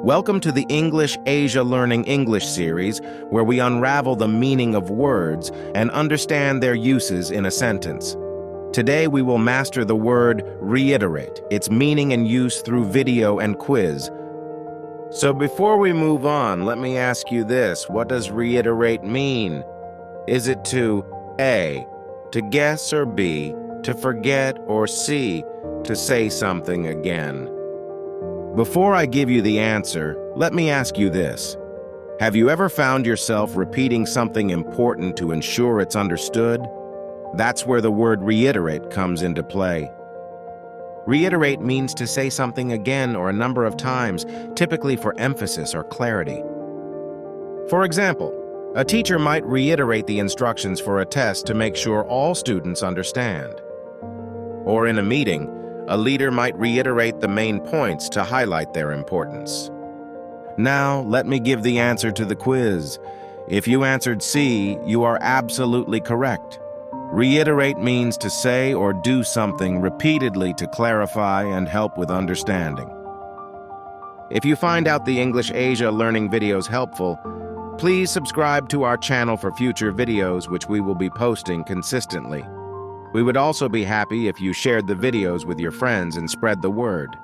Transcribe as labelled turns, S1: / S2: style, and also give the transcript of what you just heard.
S1: Welcome to the English Asia Learning English series, where we unravel the meaning of words and understand their uses in a sentence. Today we will master the word reiterate, its meaning and use through video and quiz. So before we move on, let me ask you this: what does reiterate mean? Is it to A, to guess, or B, to forget, or C, to say something again? Before I give you the answer, let me ask you this. Have you ever found yourself repeating something important to ensure it's understood? That's where the word reiterate comes into play. Reiterate means to say something again or a number of times, typically for emphasis or clarity. For example, a teacher might reiterate the instructions for a test to make sure all students understand. Or in a meeting, a leader might reiterate the main points to highlight their importance. Now, let me give the answer to the quiz. If you answered C, you are absolutely correct. Reiterate means to say or do something repeatedly to clarify and help with understanding. If you find out the English Asia learning videos helpful, please subscribe to our channel for future videos, which we will be posting consistently. We would also be happy if you shared the videos with your friends and spread the word.